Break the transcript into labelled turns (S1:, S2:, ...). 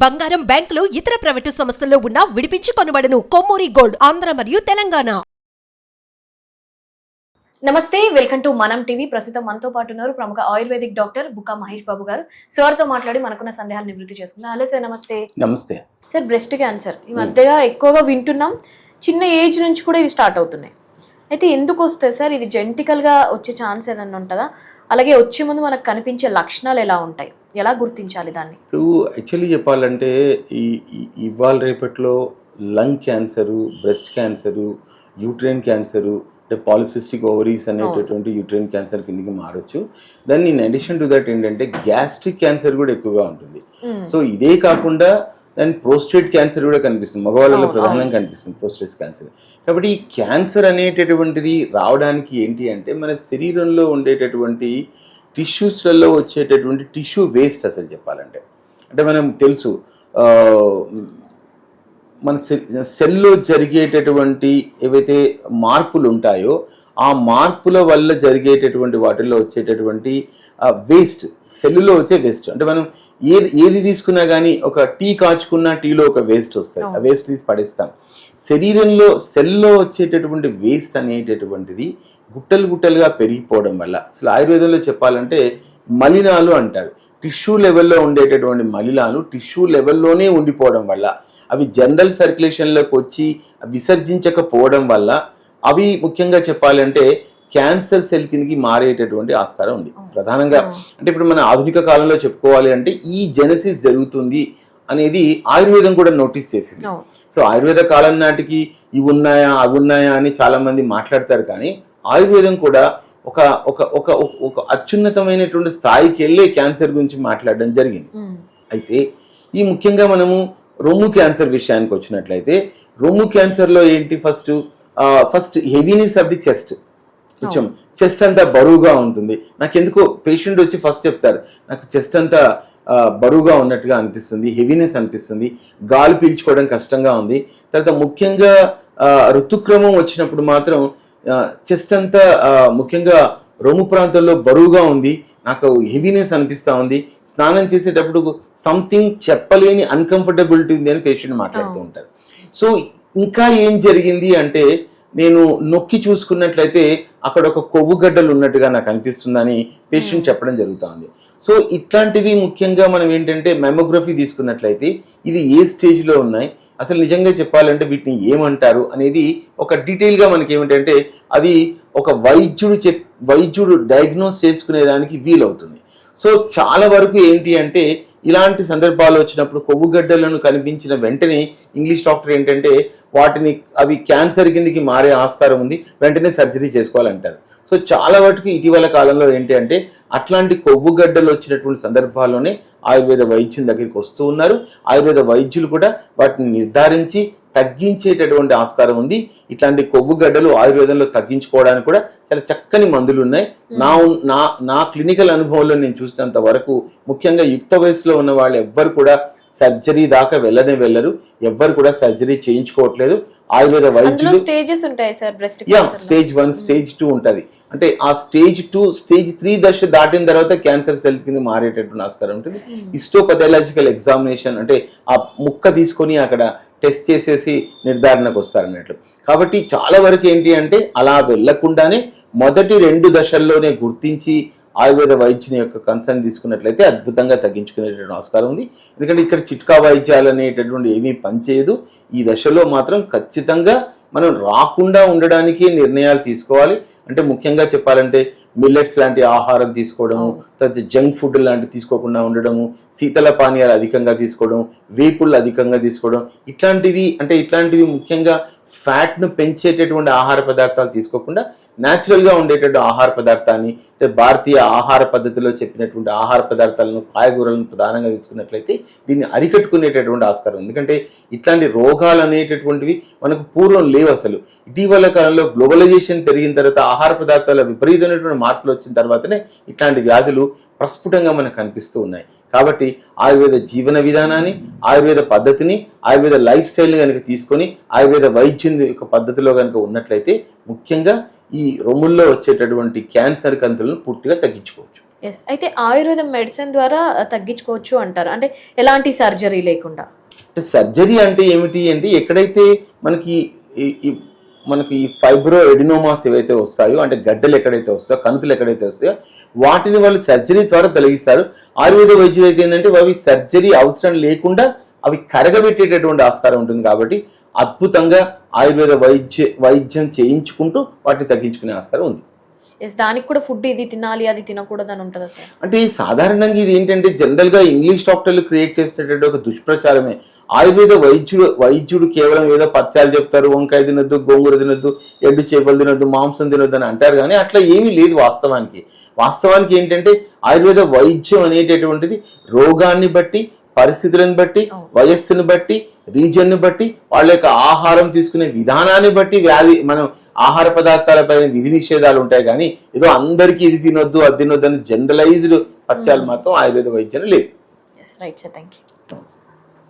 S1: బంగారం, బ్యాంకులు, ఇతర ప్రైవేటు సంస్థల్లో ఉన్న విడిపించి కొనబడును. కొమ్మూరి గోల్డ్, ఆంధ్ర మరియు తెలంగాణ.
S2: నమస్తే, వెల్కమ్ టు మనం టీవీ. ప్రస్తుతం మనతో పాటు ఉన్నారు ప్రముఖ ఆయుర్వేదిక్ డాక్టర్ బుక్కా మహేష్ బాబు గారు. సార్తో మాట్లాడి మనకున్న సందేహాలు నివృత్తి చేసుకుందాం. హలో సార్, నమస్తే.
S3: నమస్తే
S2: సార్, బ్రెస్ట్ క్యాన్సర్ ఈ మధ్యగా ఎక్కువగా వింటున్నాం. చిన్న ఏజ్ నుంచి కూడా ఇవి స్టార్ట్ అవుతున్నాయి. అయితే ఎందుకు వస్తాయి సార్? ఇది జెనెటికల్గా వచ్చే ఛాన్స్ ఏదన్నా ఉంటుందా? అలాగే వచ్చే ముందు మనకు కనిపించే లక్షణాలు ఎలా ఉంటాయి, ఎలా గుర్తించాలి దాన్ని?
S3: ఇప్పుడు యాక్చువల్లీ చెప్పాలంటే ఇవాళ రేపట్లో lung cancer, breast cancer, uterine cancer, అంటే పాలిసిస్టిక్ ఓవరీస్ అనేటటువంటి యూట్రైన్ క్యాన్సర్ కిందకి మారచ్చు. దాన్ని ఇన్ అడిషన్ టు దట్ ఏంటంటే గ్యాస్ట్రిక్ క్యాన్సర్ కూడా ఎక్కువగా ఉంటుంది. సో ఇదే కాకుండా దాని ప్రోస్టేట్ క్యాన్సర్ కూడా కనిపిస్తుంది, మగవాళ్ళలో ప్రధానంగా కనిపిస్తుంది ప్రోస్టేట్ క్యాన్సర్. కాబట్టి ఈ క్యాన్సర్ అనేటటువంటిది రావడానికి ఏంటి అంటే మన శరీరంలో ఉండేటటువంటి టిష్యూస్లలో వచ్చేటటువంటి టిష్యూ వేస్ట్. అసలు చెప్పాలంటే అంటే మనం తెలుసు మన సెల్లో జరిగేటటువంటి ఏవైతే మార్పులు ఉంటాయో ఆ మార్పుల వల్ల జరిగేటటువంటి వాటిల్లో వచ్చేటటువంటి వేస్ట్, సెల్లులో వచ్చే వేస్ట్. అంటే మనం ఏది తీసుకున్నా కానీ ఒక టీ కాచుకున్నా టీలో ఒక వేస్ట్ వస్తుంది, ఆ వేస్ట్ తీసి పడేస్తాం. శరీరంలో సెల్లో వచ్చేటటువంటి వేస్ట్ అనేటటువంటిది గుట్టలు గుట్టలుగా పెరిగిపోవడం వల్ల, అసలు ఆయుర్వేదంలో చెప్పాలంటే మలినాలు అంటారు. టిష్యూ లెవెల్లో ఉండేటటువంటి మలినాలు టిష్యూ లెవెల్లోనే ఉండిపోవడం వల్ల, అవి జనరల్ సర్క్యులేషన్లోకి వచ్చి విసర్జించకపోవడం వల్ల అవి ముఖ్యంగా చెప్పాలంటే క్యాన్సర్ సెల్ కిందకి మారేటటువంటి ఆస్కారం ఉంది ప్రధానంగా. అంటే ఇప్పుడు మన ఆధునిక కాలంలో చెప్పుకోవాలి అంటే ఈ జెనసిస్ జరుగుతుంది అనేది ఆయుర్వేదం కూడా నోటీస్ చేసింది. సో ఆయుర్వేద కాలం నాటికి ఇవి ఉన్నాయా అవి ఉన్నాయా అని చాలా మంది మాట్లాడతారు, కానీ ఆయుర్వేదం కూడా ఒక ఒక ఒక ఒక అత్యున్నతమైనటువంటి స్థాయికి వెళ్ళే క్యాన్సర్ గురించి మాట్లాడడం జరిగింది. అయితే ఈ ముఖ్యంగా మనము రొమ్ము క్యాన్సర్ విషయానికి వచ్చినట్లయితే, రొమ్ము క్యాన్సర్లో ఏంటి, first heaviness of the chest. కొంచెం చెస్ట్ అంతా బరువుగా ఉంటుంది. నాకు ఎందుకో పేషెంట్ వచ్చి ఫస్ట్ చెప్తారు, నాకు చెస్ట్ అంతా బరువుగా ఉన్నట్టుగా అనిపిస్తుంది, హెవీనెస్ అనిపిస్తుంది, గాలి పీల్చుకోవడం కష్టంగా ఉంది. తర్వాత ముఖ్యంగా ఋతుక్రమం వచ్చినప్పుడు మాత్రం చెస్ట్ అంతా ముఖ్యంగా రొమ్ము ప్రాంతంలో బరువుగా ఉంది, నాకు హెవీనెస్ అనిపిస్తూ ఉంది, స్నానం చేసేటప్పుడు సంథింగ్ చెప్పలేని అన్కంఫర్టబిలిటీ ఉంది అని పేషెంట్ మాట్లాడుతూ ఉంటారు. సో ఇంకా ఏం జరిగింది అంటే, నేను నొక్కి చూసుకున్నట్లయితే అక్కడ ఒక కొవ్వు గడ్డలు ఉన్నట్టుగా నాకు అనిపిస్తుందని పేషెంట్ చెప్పడం జరుగుతుంది. సో ఇట్లాంటివి ముఖ్యంగా మనం ఏంటంటే మెమోగ్రఫీ తీసుకున్నట్లయితే ఇది ఏ స్టేజ్లో ఉన్నాయి, అసలు నిజంగా చెప్పాలంటే వీటిని ఏమంటారు అనేది ఒక డీటెయిల్గా మనకి ఏమిటంటే అది ఒక వైద్యుడు డయాగ్నోస్ చేసుకునేదానికి వీలవుతుంది. సో చాలా వరకు ఏంటి అంటే ఇలాంటి సందర్భాలు వచ్చినప్పుడు కొవ్వుగడ్డలను కనిపించిన వెంటనే ఇంగ్లీష్ డాక్టర్ ఏంటంటే వాటిని అవి క్యాన్సర్ కిందకి మారే ఆస్కారం ఉంది, వెంటనే సర్జరీ చేసుకోవాలంటారు. సో చాలా వరకు ఇటీవల కాలంలో ఏంటి అంటే అట్లాంటి కొవ్వుగడ్డలు వచ్చినటువంటి సందర్భాల్లోనే ఆయుర్వేద వైద్యుల దగ్గరికి వస్తూ ఉన్నారు. ఆయుర్వేద వైద్యులు కూడా వాటిని నిర్ధారించి తగ్గించేటటువంటి ఆస్కారం ఉంది. ఇట్లాంటి కొవ్వు గడ్డలు ఆయుర్వేదంలో తగ్గించుకోవడానికి కూడా చాలా చక్కని మందులు ఉన్నాయి. నా క్లినికల్ అనుభవంలో నేను చూసినంత వరకు ముఖ్యంగా యుక్త వయసులో ఉన్న వాళ్ళు ఎవ్వరు కూడా సర్జరీ దాకా వెళ్ళరు, ఎవ్వరు కూడా సర్జరీ చేయించుకోవట్లేదు. ఆయుర్వేద వైద్యులు
S2: స్టేజెస్ ఉంటాయి సార్.
S3: స్టేజ్ 1, స్టేజ్ 2 ఉంటది. అంటే ఆ స్టేజ్ 2, స్టేజ్ 3 దశ దాటిన తర్వాత క్యాన్సర్ సెల్ కింద మారేటటువంటి ఆస్కారం ఉంటుంది. హిస్టోపథాలజికల్ ఎగ్జామినేషన్ అంటే ఆ ముక్క తీసుకొని అక్కడ టెస్ట్ చేసేసి నిర్ధారణకు వస్తారన్నట్లు. కాబట్టి చాలా వరకు ఏంటి అంటే అలా వెళ్లకుండానే మొదటి 2 దశల్లోనే గుర్తించి ఆయుర్వేద వైద్యుని యొక్క కన్సర్న్ తీసుకున్నట్లయితే అద్భుతంగా తగ్గించుకునేటువంటి ఆస్కారం ఉంది. ఎందుకంటే ఇక్కడ చిట్కా వైద్యాలు అనేటటువంటి ఏమీ పనిచేయదు. ఈ దశలో మాత్రం ఖచ్చితంగా మనం రాకుండా ఉండడానికి నిర్ణయాలు తీసుకోవాలి. అంటే ముఖ్యంగా చెప్పాలంటే మిల్లెట్స్ లాంటి ఆహారం తీసుకోవడము, తర్వాత జంక్ ఫుడ్ లాంటివి తీసుకోకుండా ఉండడము, శీతల పానీయాలు అధికంగా తీసుకోవడం, వేపుళ్ళు అధికంగా తీసుకోవడం, ఇట్లాంటివి ముఖ్యంగా ఫ్యాట్ను పెంచేటటువంటి ఆహార పదార్థాలు తీసుకోకుండా న్యాచురల్గా ఉండేటటువంటి ఆహార పదార్థాన్ని, అంటే భారతీయ ఆహార పద్ధతిలో చెప్పినటువంటి ఆహార పదార్థాలను, కాయగూరలను ప్రధానంగా తీసుకున్నట్లయితే దీన్ని అరికట్టుకునేటటువంటి ఆస్కారం. ఎందుకంటే ఇట్లాంటి రోగాలు అనేటటువంటివి మనకు పూర్వం లేవు అసలు. ఇటీవల కాలంలో గ్లోబలైజేషన్ పెరిగిన తర్వాత ఆహార పదార్థాల విపరీతమైనటువంటి మార్పులు వచ్చిన తర్వాతనే ఇట్లాంటి వ్యాధులు ప్రస్ఫుటంగా మనకు కనిపిస్తూ ఉన్నాయి. కాబట్టి ఆయుర్వేద జీవన విధానాన్ని, ఆయుర్వేద పద్ధతిని, ఆయుర్వేద లైఫ్ స్టైల్ని కనుక తీసుకొని ఆయుర్వేద వైద్యుని యొక్క పద్ధతిలో కనుక ఉన్నట్లయితే ముఖ్యంగా ఈ రొమ్ముల్లో వచ్చేటటువంటి క్యాన్సర్ కంతులను పూర్తిగా తగ్గించుకోవచ్చు.
S2: ఎస్, అయితే ఆయుర్వేదం మెడిసిన్ ద్వారా తగ్గించుకోవచ్చు అంటారు, అంటే ఎలాంటి సర్జరీ లేకుండా?
S3: అంటే సర్జరీ అంటే ఏమిటి అంటే ఎక్కడైతే మనకి మనకి ఫైబ్రో ఎడినోమాస్ ఏవైతే వస్తాయో, అంటే గడ్డలు ఎక్కడైతే వస్తాయో, కణుతులు ఎక్కడైతే వస్తాయో వాటిని వాళ్ళు సర్జరీ ద్వారా తొలగిస్తారు. ఆయుర్వేద వైద్యులు అయితే ఏంటంటే అవి సర్జరీ అవసరం లేకుండా అవి కరగబెట్టేటటువంటి ఆస్కారం ఉంటుంది. కాబట్టి అద్భుతంగా ఆయుర్వేద వైద్యం చేయించుకుంటూ వాటిని తగ్గించుకునే ఆస్కారం ఉంది.
S2: ఎస్, దానికి కూడా ఫుడ్ ఇది తినాలి అది తినకూడదు అని ఉంటుందా సార్?
S3: అంటే సాధారణంగా ఇది ఏంటంటే జనరల్ గా ఇంగ్లీష్ డాక్టర్లు క్రియేట్ చేసేటటువంటి ఒక దుష్ప్రచారమే. ఆయుర్వేద వైద్యుడు కేవలం ఏదో పత్యాలు చెప్తారు, వంకాయ తినొద్దు, గోంగూర తినొద్దు, ఎడ్డు చేపలు తినొద్దు, మాంసం తినొద్దు అని అంటారు. కానీ అట్లా ఏమీ లేదు వాస్తవానికి ఏంటంటే ఆయుర్వేద వైద్యం అనేటటువంటిది రోగాన్ని బట్టి, పరిస్థితులను బట్టి, వయస్సును బట్టి, రీజియన్ని బట్టి, వాళ్ళ యొక్క ఆహారం తీసుకునే విధానాన్ని బట్టి మనం ఆహార పదార్థాలపైన విధి నిషేధాలు ఉంటాయి. కానీ ఏదో అందరికీ ఇది తినొద్దు అది తినొద్దు అని జనరలైజ్డ్ పత్యాలు మాత్రం ఆయుర్వేద వైద్యం లేదు.
S2: Right sir, thank you.